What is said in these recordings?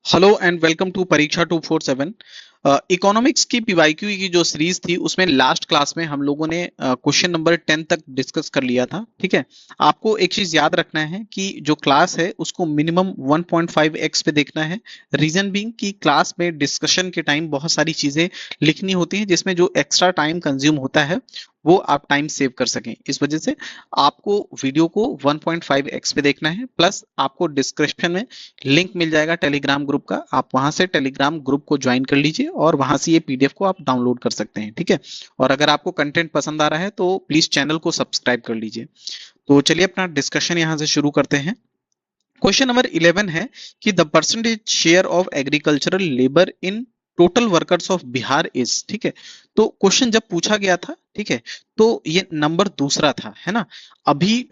Hello and welcome to परीक्षा 247। Economics की PYQ की जो सीरीज थी उसमें लास्ट क्लास में हम लोगों ने क्वेश्चन नंबर 10 तक डिस्कस कर लिया था। ठीक है, आपको एक चीज याद रखना है कि जो क्लास है उसको मिनिमम 1.5x पे देखना है। रीजन बीइंग कि क्लास में डिस्कशन के टाइम बहुत सारी चीजें लिखनी होती हैं जिसमें जो एक्स्ट्रा टाइम कंज्यूम होता है वो आप टाइम सेव कर सकें। इस वजह से आपको वीडियो को 1.5x पे देखना है। प्लस आपको डिस्क्रिप्शन में लिंक मिल जाएगा टेलीग्राम ग्रुप का, आप वहां से टेलीग्राम ग्रुप को ज्वाइन कर लीजिए और वहां से ये पीडीएफ को आप डाउनलोड कर सकते हैं। ठीक है, और अगर आपको कंटेंट पसंद आ रहा है तो प्लीज चैनल को सब्सक्राइब कर लीजिए। तो चलिए अपना डिस्कशन यहाँ से शुरू करते हैं। क्वेश्चन नंबर 11 है कि the percentage share of agricultural labour in total workers of Bihar is. ठीक है, तो क्वेश्चन जब पूछा गया था, ठीक है, तो ये नंबर दूसरा था, है ना। अभी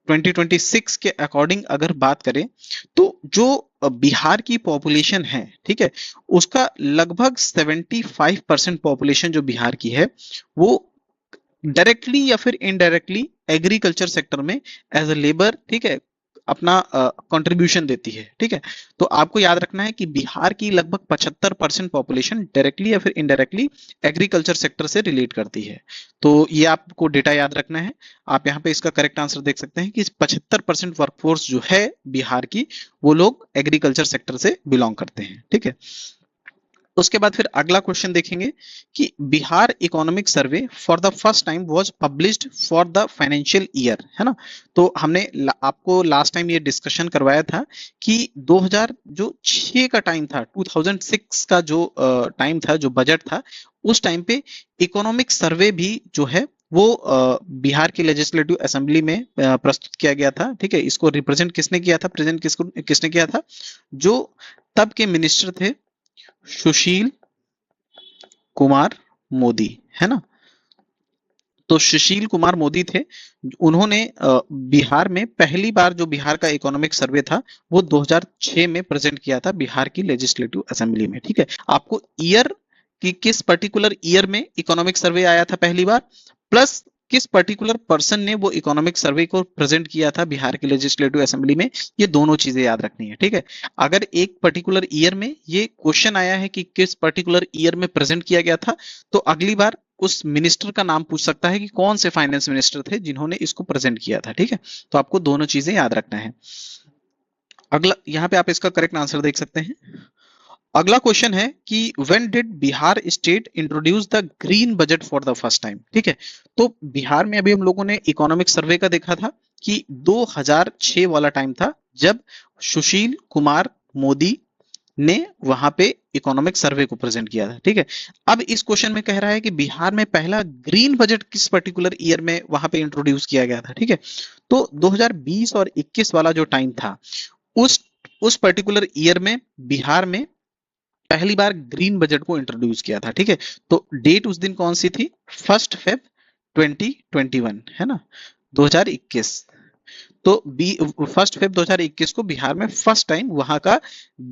2026 के अकॉर्डिंग अगर बात करें तो जो बिहार की पॉपुलेशन है, ठीक है, उसका लगभग 75% पॉपुलेशन जो बिहार की है वो डायरेक्टली या फिर इनडायरेक्टली एग्रीकल्चर सेक्टर में एज अ लेबर, ठीक है, अपना कंट्रीब्यूशन देती है। ठीक है, तो आपको याद रखना है कि बिहार की लगभग 75% पॉपुलेशन डायरेक्टली या फिर इनडायरेक्टली एग्रीकल्चर सेक्टर से रिलेट करती है। तो ये आपको डेटा याद रखना है। आप यहाँ पे इसका करेक्ट आंसर देख सकते हैं कि 75% वर्कफोर्स जो है बिहार की वो लोग एग्रीकल्चर सेक्टर से बिलोंग करते हैं। ठीक है, उसके बाद फिर अगला क्वेश्चन देखेंगे कि Bihar economic survey for the first time was published for the financial year, है ना। तो हमने आपको लास्ट टाइम ये डिस्कशन करवाया था कि 2006 का टाइम था, 2006 का जो टाइम था, जो बजट था, उस टाइम पे इकोनॉमिक सर्वे भी जो है वो बिहार की लेजिस्लेटिव असेंबली में प्रस्तुत किया गया था। ठीक है, इसको रिप्रेजेंट किसने किया था, प्रेजेंट किसने किया था, जो तब के मिनिस्टर थे सुशील कुमार मोदी, है ना। तो सुशील कुमार मोदी थे, उन्होंने बिहार में पहली बार जो बिहार का इकोनॉमिक सर्वे था वो 2006 में प्रेजेंट किया था बिहार की लेजिस्लेटिव असेंबली में। ठीक है, आपको ईयर कि किस पर्टिकुलर ईयर में इकोनॉमिक सर्वे आया था पहली बार, प्लस किस पर्टिकुलर पर्सन ने वो इकोनॉमिक सर्वे को प्रेजेंट किया था बिहार की लेजिस्लेटिव असेंबली में, ये दोनों चीजें याद रखनी है। ठीक है, अगर एक पर्टिकुलर ईयर में ये क्वेश्चन आया है कि किस पर्टिकुलर ईयर में प्रेजेंट किया गया था, तो अगली बार उस मिनिस्टर का नाम पूछ सकता है कि कौन से फाइनेंस मिनिस्टर थे जिन्होंने इसको प्रेजेंट किया था। ठीक है, तो आपको दोनों चीजें याद रखना है। अगला यहाँ पे आप इसका करेक्ट आंसर देख सकते हैं। अगला क्वेश्चन है कि when did Bihar state introduce the green budget for the first time. ठीक है, तो बिहार में अभी हम लोगों ने इकोनॉमिक सर्वे का देखा था कि 2006 वाला टाइम था जब सुशील कुमार मोदी ने वहां पे इकोनॉमिक सर्वे को प्रेजेंट किया था। ठीक है, अब इस क्वेश्चन में कह रहा है कि बिहार में पहला ग्रीन बजट किस पर्टिकुलर ईयर में वहां पे इंट्रोड्यूस किया गया था। ठीक है, तो 2020 और 21 वाला जो टाइम था उस उस पर्टिकुलर ईयर में बिहार में पहली बार ग्रीन बजट को इंट्रोड्यूस किया था। ठीक है, तो डेट उस दिन कौन सी थी, 1 फेब 2021, है ना, 2021। तो 1 फेब 2021 को बिहार में फर्स्ट टाइम वहां का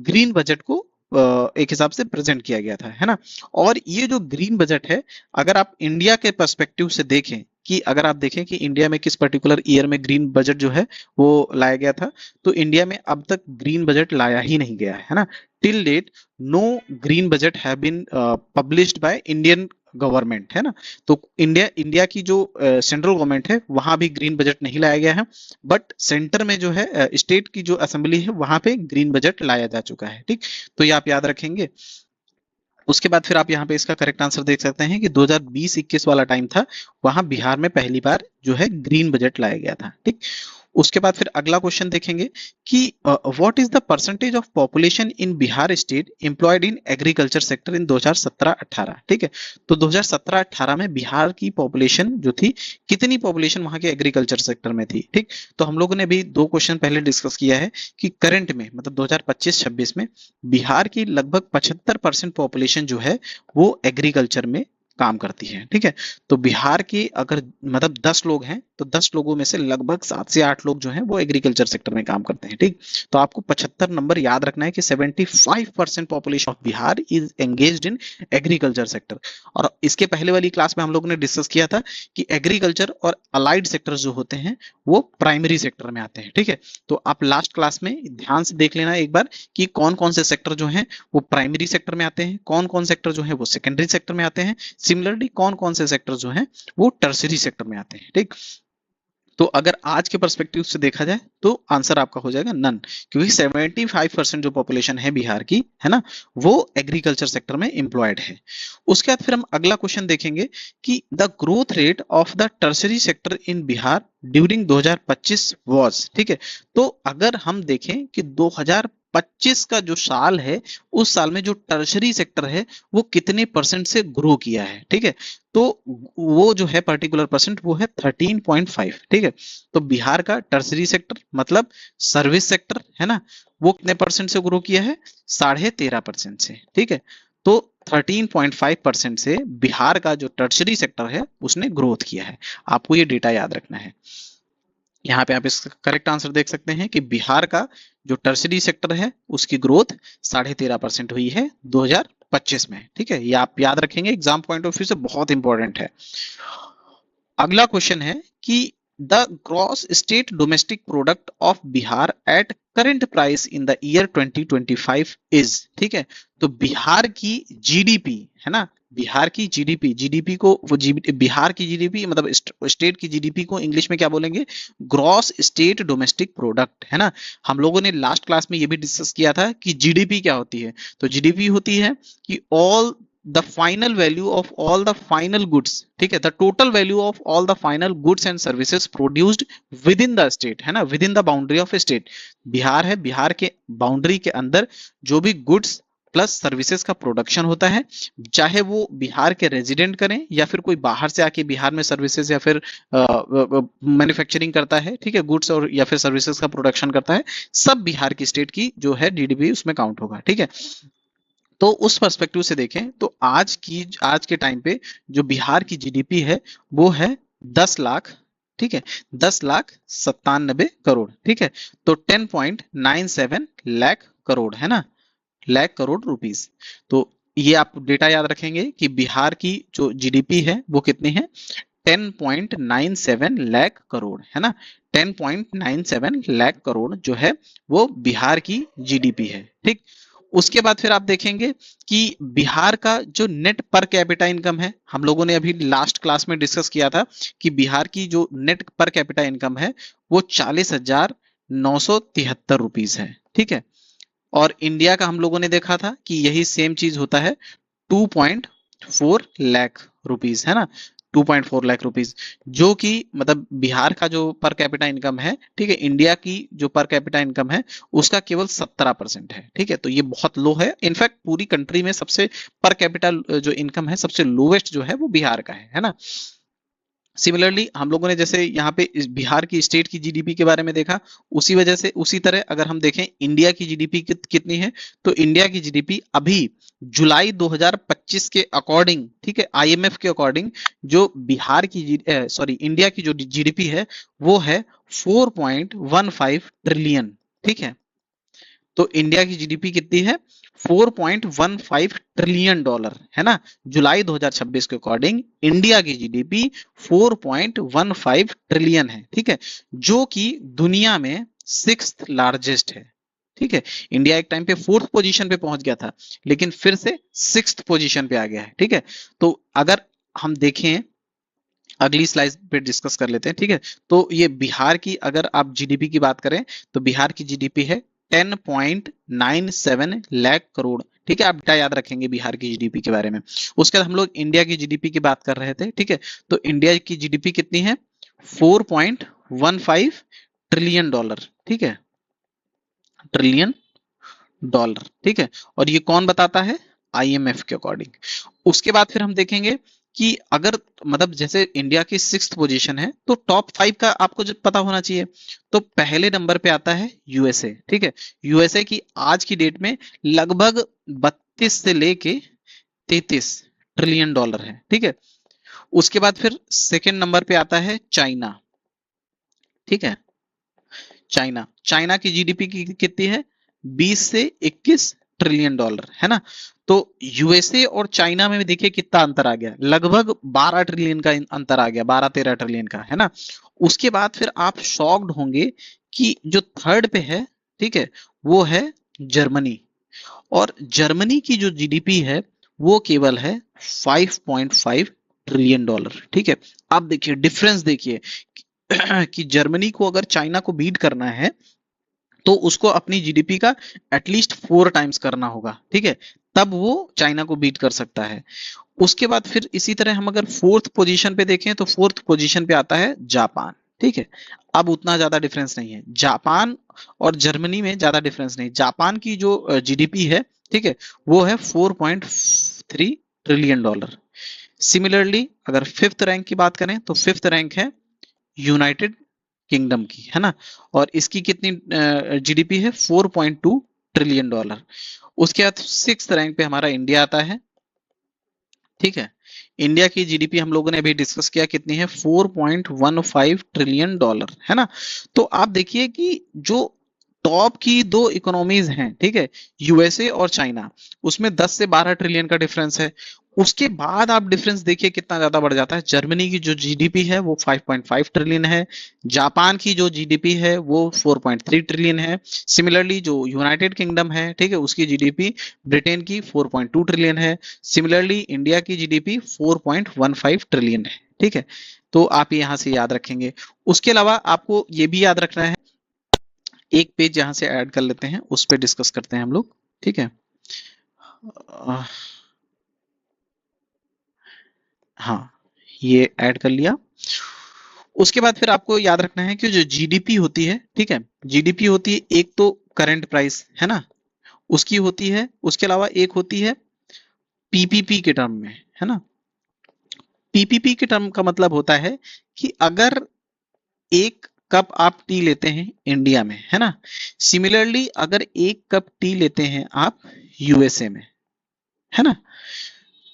ग्रीन बजट को एक हिसाब से प्रेजेंट किया गया था, है ना। और ये जो ग्रीन बजट है, अगर आप इंडिया के पर्सपेक्टिव से देखें कि अगर आप देखें कि इंडिया में किस पर्टिकुलर ईयर में ग्रीन बजट जो है वो लाया गया था, तो इंडिया में अब तक ग्रीन बजट लाया ही नहीं गया है ना। Till date no green budget have been published by Indian government, है ना। तो इंडिया की जो सेंट्रल गवर्नमेंट है वहां भी ग्रीन बजट नहीं लाया गया है, बट सेंटर में जो है स्टेट की जो असेंबली है वहां पे ग्रीन बजट लाया जा चुका है। ठीक, तो ये आप याद रखेंगे। उसके बाद फिर आप यहाँ पे इसका करेक्ट आंसर देख सकते हैं कि 2020-21 वाला टाइम था, वहां बिहार में पहली बार जो है ग्रीन बजट लाया गया था। ठीक, उसके बाद फिर अगला क्वेश्चन देखेंगे कि what is the percentage of population in Bihar state employed in agriculture sector in 2017-18। ठीक है, तो 2017-18 में बिहार की पॉपुलेशन जो थी, कितनी पॉपुलेशन वहां के एग्रीकल्चर सेक्टर में थी। ठीक, तो हम लोगों ने भी दो क्वेश्चन पहले डिस्कस किया है कि करंट में मतलब 2025-26 में बिहार की लगभग 75% पॉपुलेशन जो है वो एग्रीकल्चर में काम करती है। ठीक है, तो बिहार के अगर मतलब 10 लोग हैं तो 10 लोगों में से लगभग 7 से 8 लोग जो हैं वो एग्रीकल्चर सेक्टर में काम करते हैं। ठीक, तो आपको 75 नंबर याद रखना है कि 75% population of Bihar is engaged in agriculture sector. और इसके पहले वाली क्लास में हम लोगों ने डिस्कस किया था कि एग्रीकल्चर और अलाइड सेक्टर जो होते हैं वो प्राइमरी सेक्टर में आते हैं। ठीक है, तो आप लास्ट क्लास में ध्यान से देख लेना एक बार कि कौन कौन से सेक्टर जो हैं वो प्राइमरी सेक्टर में आते हैं, कौन कौन सेक्टर जो है वो सेकेंडरी सेक्टर में आते हैं, सिमिलरली कौन कौन से सेक्टर जो हैं वो टर्सरी सेक्टर में आते हैं। ठीक, तो अगर आज के पर्सपेक्टिव से देखा जाए तो आंसर आपका हो जाएगा नन, क्योंकि 75% जो पॉपुलेशन है बिहार की, है ना, वो एग्रीकल्चर सेक्टर में एम्प्लॉयड है। उसके बाद फिर हम अगला क्वेश्चन देखेंगे कि the growth rate of the tertiary sector in Bihar during 2025 was. ठीक है, तो अगर हम देखें कि 2025 का जो साल है उस साल में जो टर्सरी सेक्टर है वो कितने परसेंट से ग्रो किया है। ठीक है, तो वो जो है पर्टिकुलर परसेंट वो है 13.5। ठीक है, तो बिहार का टर्सरी सेक्टर मतलब सर्विस सेक्टर, है ना, वो कितने परसेंट से ग्रो किया है? 13.5% से। ठीक है, तो 13.5% से बिहार का जो टर्सरी सेक्टर है उसने ग्रोथ किया है। आपको ये डेटा याद रखना है। यहाँ पे आप इसका करेक्ट आंसर देख सकते हैं कि बिहार का जो टर्सरी सेक्टर है उसकी ग्रोथ 13.5% हुई है 2025 में। ठीक है, ये आप याद रखेंगे, एग्जाम पॉइंट ऑफ व्यू से बहुत इंपॉर्टेंट है। अगला क्वेश्चन है कि the gross state domestic product of Bihar at current price in the year 2025 is. ठीक है, तो बिहार की जीडीपी, है ना, बिहार की जीडीपी, जीडीपी को वो बिहार की जीडीपी मतलब स्टेट की जीडीपी को इंग्लिश में क्या बोलेंगे? ग्रॉस स्टेट डोमेस्टिक प्रोडक्ट, है ना। हम लोगों ने लास्ट क्लास में ये भी डिस्कस किया था कि जीडीपी क्या होती है। तो जीडीपी होती है कि all the final value of all the final goods, ठीक है, the total value of all the final goods and services produced within the state, है ना, within the boundary of a state। Bihar है, बिहार के बाउंड्री के अंदर जो भी गुड्स प्लस सर्विसेज का प्रोडक्शन होता है, चाहे वो बिहार के रेजिडेंट करें या फिर कोई बाहर से आके बिहार में सर्विसेज या फिर मैन्युफैक्चरिंग करता है, ठीक है, गुड्स और या फिर सर्विसेज का प्रोडक्शन करता है, सब बिहार की स्टेट की जो है जीडीपी उसमें काउंट होगा। ठीक है, तो उस पर्सपेक्टिव से देखें तो आज के टाइम पे जो बिहार की जीडीपी है वो है 10 लाख। ठीक है, 10,97,00,000 करोड़। ठीक है, तो 10.97 लाख करोड़, है ना, लाख करोड़ रुपीस। तो ये आप डेटा याद रखेंगे कि बिहार की जो जीडीपी है वो कितनी है? 10.97 लाख करोड़, है ना, 10.97 लाख करोड़ जो है वो बिहार की जीडीपी है। ठीक, उसके बाद फिर आप देखेंगे कि बिहार का जो नेट पर कैपिटा इनकम है, हम लोगों ने अभी लास्ट क्लास में डिस्कस किया था कि बिहार की जो नेट पर कैपिटा इनकम है वो 40,973 रुपीज है। ठीक है, और इंडिया का हम लोगों ने देखा था कि यही सेम चीज होता है 2.4 लाख रुपीज, है ना, 2.4 लाख रुपीज, जो कि मतलब बिहार का जो पर कैपिटा इनकम है, ठीक है, इंडिया की जो पर कैपिटा इनकम है उसका केवल 17% है। ठीक है, तो ये बहुत लो है। इनफैक्ट पूरी कंट्री में सबसे पर कैपिटा जो इनकम है सबसे लोवेस्ट जो है वो बिहार का है ना। सिमिलरली हम लोगों ने जैसे यहाँ पे बिहार की स्टेट की जीडीपी के बारे में देखा, उसी वजह से उसी तरह अगर हम देखें इंडिया की जीडीपी कितनी है, तो इंडिया की जीडीपी अभी जुलाई 2025 के अकॉर्डिंग, ठीक है, आईएमएफ के अकॉर्डिंग जो बिहार की सॉरी इंडिया की जो जीडीपी है वो है 4.15 ट्रिलियन। ठीक है, तो इंडिया की जीडीपी कितनी है? 4.15 ट्रिलियन डॉलर, है ना, जुलाई 2026 के अकॉर्डिंग इंडिया की जीडीपी 4.15 ट्रिलियन है। ठीक है, जो कि दुनिया में 6th लार्जेस्ट है। ठीक है, इंडिया एक टाइम पे 4th पोजीशन पे पहुंच गया था लेकिन फिर से 6th पोजीशन पे आ गया है। ठीक है, तो अगर हम देखें अगली स्लाइड पे डिस्कस कर लेते हैं। ठीक है, तो ये बिहार की अगर आप जीडीपी की बात करें तो बिहार की जीडीपी है 10.97 लाख करोड़। ठीक है, आप डेटा याद रखेंगे बिहार की जीडीपी के बारे में। उसके बाद हम लोग इंडिया की जीडीपी की बात कर रहे थे। ठीक है, तो इंडिया की जीडीपी कितनी है? 4.15 ट्रिलियन डॉलर। ठीक है, ट्रिलियन डॉलर। ठीक है, और ये कौन बताता है? आईएमएफ के अकॉर्डिंग। उसके बाद फिर हम देखेंगे कि अगर मतलब जैसे इंडिया की 6th पोजीशन है तो टॉप 5 का आपको जो पता होना चाहिए, तो पहले नंबर पे आता है यूएसए। ठीक है, यूएसए की आज की डेट में लगभग 32 से लेके 33 ट्रिलियन डॉलर है। ठीक है, उसके बाद फिर सेकेंड नंबर पे आता है चाइना। ठीक है। चाइना, चाइना की जीडीपी की कितनी है? 20 से 21 ट्रिलियन डॉलर, है ना। तो यूएसए और चाइना में देखिए कितना अंतर आ गया, लगभग 12 ट्रिलियन का अंतर आ गया, 12-13 ट्रिलियन का, है ना। उसके बाद फिर आप शॉक्ड होंगे कि जो थर्ड पे है, ठीक है, वो है जर्मनी। और जर्मनी की जो जीडीपी है वो केवल है 5.5 ट्रिलियन डॉलर, ठीक है। अब देखिए डिफरेंस, देखिए कि जर्मनी को अगर चाइना को बीट करना है तो उसको अपनी जीडीपी का एटलीस्ट 4 टाइम्स करना होगा, ठीक है, तब वो चाइना को बीट कर सकता है। उसके बाद फिर इसी तरह हम अगर फोर्थ पोजीशन पे देखें तो फोर्थ पोजीशन पे आता है जापान, ठीक है। अब उतना ज्यादा डिफरेंस नहीं है, जापान और जर्मनी में ज्यादा डिफरेंस नहीं। जापान की जो जीडीपी है, ठीक है, वो है 4.3 ट्रिलियन डॉलर। सिमिलरली अगर फिफ्थ रैंक की बात करें तो फिफ्थ रैंक है यूनाइटेड किंगडम की, है ना। और इसकी कितनी जीडीपी है? 4.2 ट्रिलियन डॉलर। उसके बाद सिक्स्थ रैंक पे हमारा इंडिया आता है, ठीक है। इंडिया की जीडीपी हम लोगों ने अभी डिस्कस किया कितनी है? 4.15 ट्रिलियन डॉलर, है ना। तो आप देखिए कि जो टॉप की दो इकोनॉमीज हैं, ठीक है, यूएसए और चाइना, उसमें 10 से 12 ट्रिलियन का डिफरेंस है। उसके बाद आप डिफरेंस देखिए कितना ज्यादा बढ़ जाता है। जर्मनी की जो जीडीपी है वो 5.5 ट्रिलियन है, जापान की जो जीडीपी है वो 4.3 ट्रिलियन है। सिमिलरली जो यूनाइटेड किंगडम है, ठीक है, उसकी जीडीपी ब्रिटेन की 4.2 ट्रिलियन है। सिमिलरली इंडिया की जीडीपी 4.15 ट्रिलियन है, ठीक है। तो आप यहां से याद रखेंगे। उसके अलावा आपको ये भी याद रखना है, एक पेज यहां से ऐड कर लेते हैं, उस पर डिस्कस करते हैं हम लोग, ठीक है। हाँ, ये ऐड कर लिया। उसके बाद फिर आपको याद रखना है कि जो जीडीपी होती है, ठीक है, जीडीपी होती है एक तो करंट प्राइस, है ना, उसकी होती है। उसके अलावा एक होती है पीपीपी के टर्म में, है ना। पीपीपी के टर्म का मतलब होता है कि अगर एक कप आप टी लेते हैं इंडिया में, है ना, सिमिलरली अगर एक कप टी लेते हैं आप यूएसए में, है ना,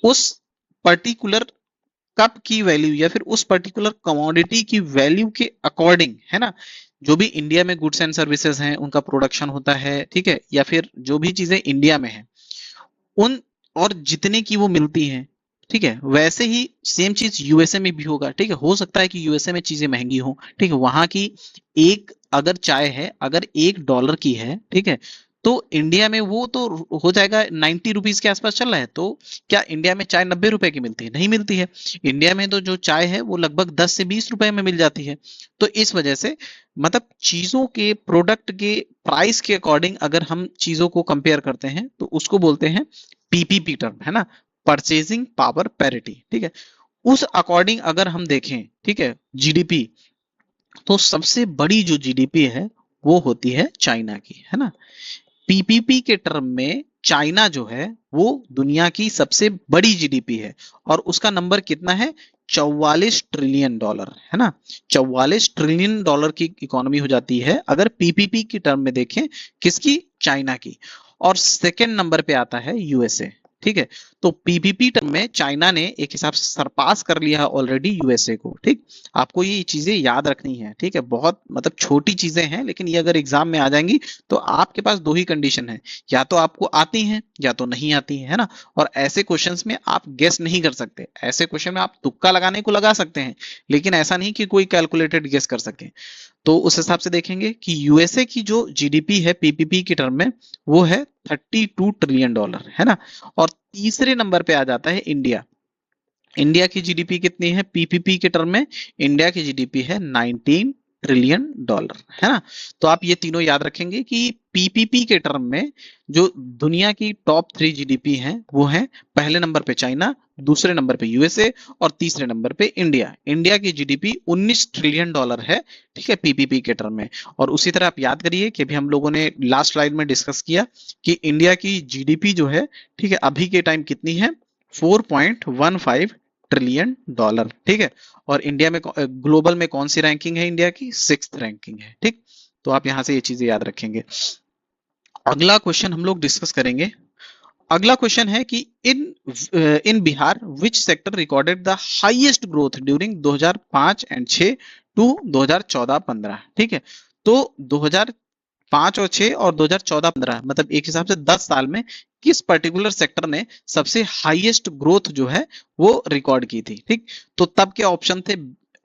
उस पर्टिकुलर कप की वैल्यू या फिर उस पर्टिकुलर कमोडिटी की वैल्यू के अकॉर्डिंग, है ना, जो भी इंडिया में गुड्स एंड सर्विसेज हैं उनका प्रोडक्शन होता है, ठीक है, या फिर जो भी चीजें इंडिया में है उन और जितने की वो मिलती हैं, ठीक है, वैसे ही सेम चीज यूएसए में भी होगा, ठीक है। हो सकता है कि यूएसए में चीजें महंगी हो, ठीक है, वहां की एक अगर चाय है, अगर $1 की है, ठीक है, तो इंडिया में वो तो हो जाएगा 90 रुपीज के आसपास चल रहा है। तो क्या इंडिया में चाय 90 रुपए की मिलती है? नहीं मिलती है। इंडिया में तो जो चाय है वो लगभग 10 से 20 रुपए में मिल जाती है। तो इस वजह से मतलब चीजों के प्रोडक्ट के प्राइस के अकॉर्डिंग अगर हम चीजों को कंपेयर करते हैं तो उसको बोलते हैं पीपीपी टर्म, है ना, परचेजिंग पावर पैरिटी, ठीक है। उस अकॉर्डिंग अगर हम देखें, ठीक है, जीडीपी, तो सबसे बड़ी जो जीडीपी है वो होती है चाइना की, है ना। पीपीपी के टर्म में चाइना जो है वो दुनिया की सबसे बड़ी जीडीपी है और उसका नंबर कितना है? 44 ट्रिलियन डॉलर, है ना। 44 ट्रिलियन डॉलर की इकोनॉमी हो जाती है अगर पीपीपी की टर्म में देखें, किसकी? चाइना की। और सेकेंड नंबर पे आता है यूएसए, ठीक है। तो पीपीपी टर्म में चाइना ने एक हिसाब से सरपास कर लिया है ऑलरेडी यूएसए को, ठीक। आपको ये चीजें याद रखनी है, ठीक है, बहुत मतलब छोटी चीजें हैं लेकिन ये अगर एग्जाम में आ जाएंगी तो आपके पास दो ही कंडीशन है, या तो आपको आती हैं या तो नहीं आती है ना। और ऐसे क्वेश्चंस में आप गेस नहीं कर सकते, ऐसे क्वेश्चन में आप तुक्का लगाने को लगा सकते हैं लेकिन ऐसा नहीं कि कोई कैलकुलेटेड गेस कर सके। तो उस हिसाब से देखेंगे कि यूएसए की जो जीडीपी है पीपीपी की टर्म में वो है 32 ट्रिलियन डॉलर, है ना। और तीसरे नंबर पे आ जाता है इंडिया। इंडिया की जीडीपी कितनी है पीपीपी के टर्म में? इंडिया की जीडीपी है 19 ट्रिलियन डॉलर, है ना। तो आप ये तीनों याद रखेंगे कि पीपीपी के टर्म में जो दुनिया की टॉप 3 जीडीपी हैं वो है पहले नंबर पे चाइना, दूसरे नंबर पे यूएसए और तीसरे नंबर पे इंडिया। इंडिया की जीडीपी 19 ट्रिलियन डॉलर है, ठीक है, पीपीपी के टर्म में। और उसी तरह आप याद करिए कि अभी हम लोगों ने लास्ट स्लाइड में डिस्कस किया कि इंडिया की जीडीपी जो है, ठीक है, अभी के टाइम कितनी है? 4.15 ट्रिलियन डॉलर, ठीक है। और इंडिया में ग्लोबल में कौन सी रैंकिंग है? इंडिया की 6th रैंकिंग है, ठीक। तो आप यहां से ये चीजें याद रखेंगे। अगला क्वेश्चन हम लोग डिस्कस करेंगे अगला क्वेश्चन है कि in Bihar which sector recorded the highest growth during 2005 and 6 to 2014-15। ठीक है, तो 2005 और 6 और 2014-15 मतलब एक हिसाब से 10 साल में किस पर्टिकुलर सेक्टर ने सबसे हाईएस्ट ग्रोथ जो है वो रिकॉर्ड की थी। ठीक, तो तब के ऑप्शन थे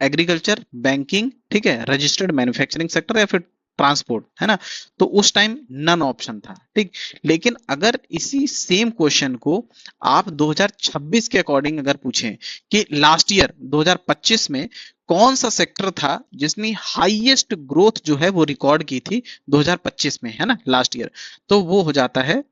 एग्रीकल्चर, बैंकिंग, ठीक है, रजिस्टर्ड मैन्युफैक्चरिंग सेक्टर या फिर ट्रांसपोर्ट, है ना। तो उस टाइम नन ऑप्शन था। ठीक, लेकिन अगर इसी सेम क्वेश्चन को आप 2026 के अकॉर्डिंग अगर पूछें कि लास्ट ईयर 2025 में कौन सा सेक्टर था जिसने हाईएस्ट ग्रोथ जो है वो रिकॉर्ड की थी 2025 में, है ना, लास्ट ईयर, तो वो हो जाता है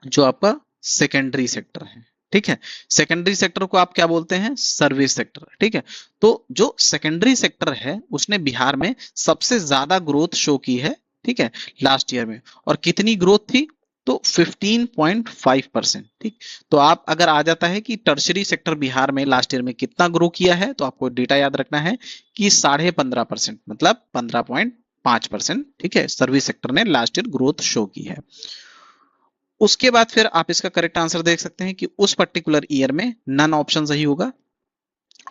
जो आपका सेकेंडरी सेक्टर है। ठीक है, सेकेंडरी सेक्टर को आप क्या बोलते हैं, सर्विस सेक्टर। ठीक है, तो जो सेकेंडरी सेक्टर है उसने बिहार में सबसे ज्यादा ग्रोथ शो की है। ठीक है, लास्ट ईयर में, और कितनी ग्रोथ थी, तो 15.5%। ठीक, तो आप अगर आ जाता है कि टर्शरी सेक्टर बिहार में लास्ट ईयर में कितना ग्रो किया है, तो आपको डेटा याद रखना है कि 15.5%, मतलब 15.5%। ठीक है, सर्विस सेक्टर ने लास्ट ईयर ग्रोथ शो की है। उसके बाद फिर आप इसका करेक्ट आंसर देख सकते हैं कि उस पर्टिकुलर ईयर में नन ऑप्शन सही होगा।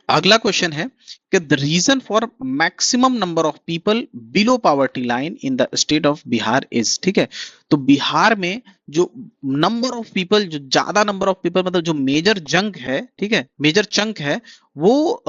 अगला क्वेश्चन है कि the reason for maximum number of people below poverty line in the state of Bihar is. ठीक है, तो बिहार में जो नंबर ऑफ पीपल, जो ज्यादा नंबर ऑफ पीपल, मतलब जो मेजर जंक है, ठीक है, मेजर चंक है, वो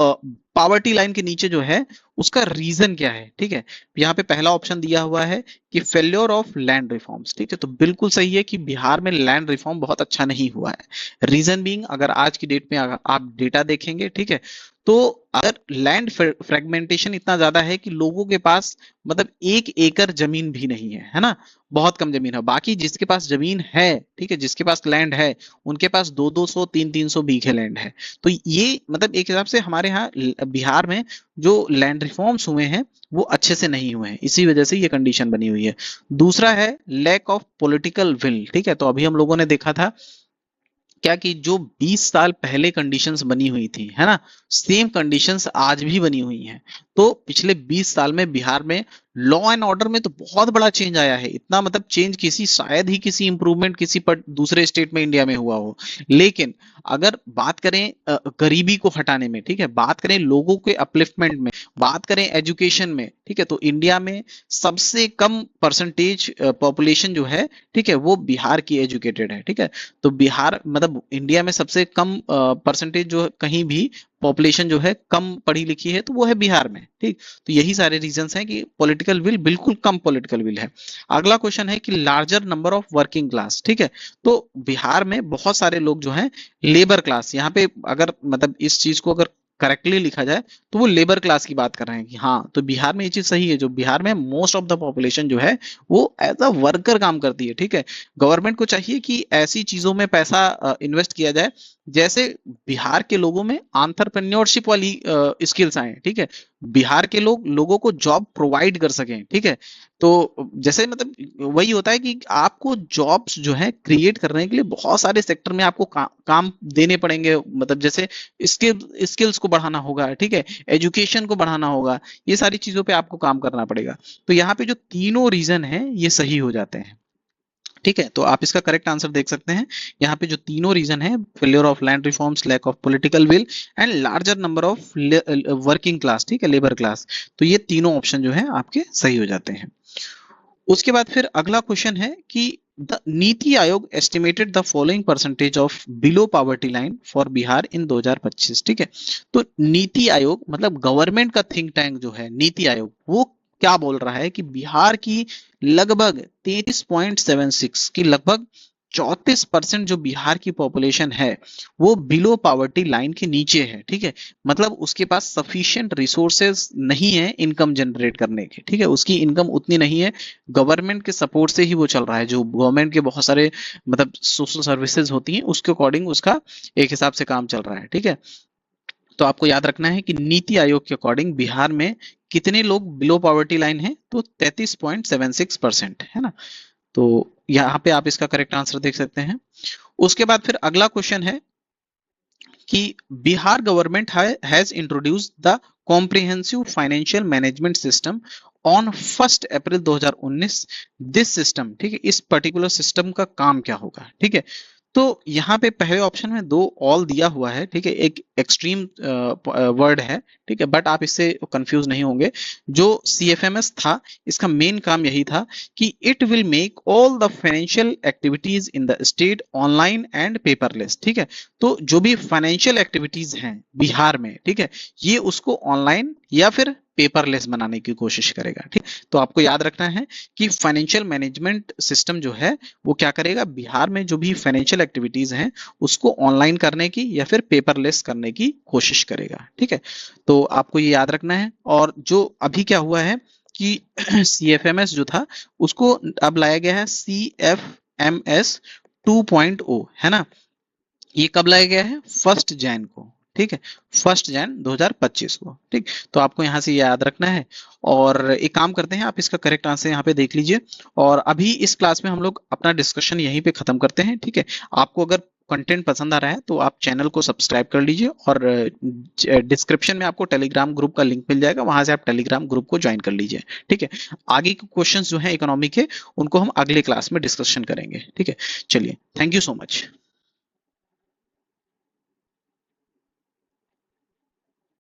पॉवर्टी लाइन के नीचे जो है उसका रीजन क्या है। ठीक है, यहाँ पे पहला ऑप्शन दिया हुआ है कि फेल्योर ऑफ लैंड रिफॉर्म्स। ठीक है, तो बिल्कुल सही है कि बिहार में लैंड रिफॉर्म बहुत अच्छा नहीं हुआ है। रीजन बीइंग, अगर आज की डेट में आप डेटा देखेंगे, ठीक है, तो अगर लैंड फ्रेगमेंटेशन इतना ज्यादा है कि लोगों के पास मतलब 1 एकड़ जमीन भी नहीं है ना, बहुत कम जमीन है। बाकी जिसके पास जमीन है, ठीक है, जिसके पास लैंड है, उनके पास 200-200, 300-300 बीघे लैंड है। तो ये मतलब एक हिसाब से हमारे यहाँ बिहार में जो लैंड रिफॉर्म्स हुए हैं वो अच्छे से नहीं हुए हैं, इसी वजह से ये कंडीशन बनी हुई है। दूसरा है लैक ऑफ पॉलिटिकल विल। ठीक है, तो अभी हम लोगों ने देखा था क्या कि जो 20 साल पहले कंडीशंस बनी हुई थी, है ना, सेम कंडीशंस आज भी बनी हुई हैं। तो पिछले 20 साल में बिहार में लॉ एंड ऑर्डर में तो बहुत बड़ा चेंज आया है। इतना मतलब चेंज किसी, शायद ही किसी इंप्रूवमेंट किसी पर दूसरे स्टेट में इंडिया में हुआ हो। लेकिन अगर बात करें गरीबी को हटाने में, ठीक है, बात करें लोगों के अपलिफ्टमेंट में, बात करें एजुकेशन में, ठीक है, तो इंडिया में सबसे कम परसेंटेज पॉपुलेशन जो है, ठीक है, वो बिहार की एजुकेटेड है। ठीक है, तो बिहार मतलब इंडिया में सबसे कम परसेंटेज जो कहीं भी पॉपुलेशन जो है कम पढ़ी लिखी है, तो वो है बिहार में। ठीक, तो यही सारे रीजंस हैं कि पॉलिटिकल विल, बिल्कुल कम पॉलिटिकल विल है। अगला क्वेश्चन है कि larger number of working class. ठीक है, तो बिहार में बहुत सारे लोग जो हैं लेबर क्लास, यहाँ पे अगर मतलब इस चीज को अगर करेक्टली लिखा जाए तो वो लेबर क्लास की बात कर रहे हैं कि हाँ, तो बिहार में ये चीज सही है, जो बिहार में मोस्ट ऑफ द पॉपुलेशन जो है वो एज अ वर्कर काम करती है। ठीक है, गवर्नमेंट को चाहिए कि ऐसी चीजों में पैसा इन्वेस्ट किया जाए जैसे बिहार के लोगों में एंटरप्रेन्योरशिप वाली स्किल्स आए। ठीक है, बिहार के लोगों को जॉब प्रोवाइड कर सकें। ठीक है, तो जैसे मतलब वही होता है कि आपको जॉब्स जो है क्रिएट करने के लिए बहुत सारे सेक्टर में आपको काम देने पड़ेंगे। मतलब जैसे स्किल्स को बढ़ाना होगा, ठीक है, एजुकेशन को बढ़ाना होगा, ये सारी चीजों पे आपको काम करना पड़ेगा। तो यहाँ पे जो तीनों रीजन है ये सही हो जाते हैं। ठीक है, तो आप इसका करेक्ट आंसर देख सकते हैं। यहाँ पे जो तीनों रीजन है, failure of land reforms, lack of political will and larger number of working class, ठीक है, लेबर क्लास, तो ये तीनों ऑप्शन जो है आपके सही हो जाते हैं। उसके बाद फिर अगला क्वेश्चन है कि the Niti Aayog estimated the following percentage of below poverty line for Bihar in 2025। ठीक है, तो नीति आयोग मतलब गवर्नमेंट का थिंक टैंक जो है नीति आयोग, वो क्या बोल रहा है कि बिहार की लगभग 33.76 की लगभग 34% जो बिहार की पॉपुलेशन है वो बिलो पॉवर्टी लाइन के नीचे है। ठीक है, मतलब उसके पास सफिशिएंट रिसोर्सेज नहीं है इनकम जनरेट करने के। ठीक है, उसकी इनकम उतनी नहीं है, गवर्नमेंट के सपोर्ट से ही वो चल रहा है। जो गवर्नमेंट के बहुत सारे मतलब सोशल सर्विसेज होती हैं उसके अकॉर्डिंग उसका एक हिसाब से काम चल रहा है। ठीक है, तो आपको याद रखना है कि नीति आयोग के अकॉर्डिंग बिहार में कितने लोग बिलो पॉवर्टी लाइन है, तो 33.76% है ना। तो यहाँ पे आप इसका करेक्ट आंसर देख सकते हैं। उसके बाद फिर अगला क्वेश्चन है कि Bihar government has introduced the comprehensive financial management system on 1 April 2019। This system, ठीक है, इस पर्टिकुलर सिस्टम का काम क्या होगा। ठीक है, तो यहाँ पे पहले ऑप्शन में दो ऑल दिया हुआ है, ठीक है, एक एक्सट्रीम वर्ड है, ठीक है, बट आप इससे कंफ्यूज नहीं होंगे। जो CFMS था, इसका मेन काम यही था कि it will make all the financial activities in the state online and paperless, ठीक है। तो जो भी फाइनेंशियल एक्टिविटीज हैं बिहार में, ठीक है, ये उसको ऑनलाइन या फिर पेपरलेस बनाने की कोशिश करेगा, ठीक। तो आपको याद रखना है कि फाइनेंशियल मैनेजमेंट सिस्टम जो है वो क्या करेगा, बिहार में जो भी फाइनेंशियल एक्टिविटीज हैं उसको ऑनलाइन करने की या फिर पेपरलेस करने की कोशिश करेगा, ठीक है। तो आपको ये याद रखना है। और जो अभी क्या हुआ है कि CFMS जो था उसको अब लाया गया है CFMS 2.0, है ना। ये कब लाया गया है, 1 जनवरी को, ठीक है, 1 जनवरी 2025 को, ठीक। तो आपको यहाँ से याद रखना है। और एक काम करते हैं, आप इसका करेक्ट आंसर यहाँ पे देख लीजिए। और अभी इस क्लास में हम लोग अपना डिस्कशन यहीं पे खत्म करते हैं, ठीक है। आपको अगर कंटेंट पसंद आ रहा है तो आप चैनल को सब्सक्राइब कर लीजिए, और डिस्क्रिप्शन में आपको टेलीग्राम ग्रुप का लिंक मिल जाएगा, वहां से आप टेलीग्राम ग्रुप को ज्वाइन कर लीजिए, ठीक है। आगे के क्वेश्चंस जो हैं इकोनॉमी के, उनको हम अगले क्लास में डिस्कशन करेंगे, ठीक है। चलिए, थैंक यू सो मच।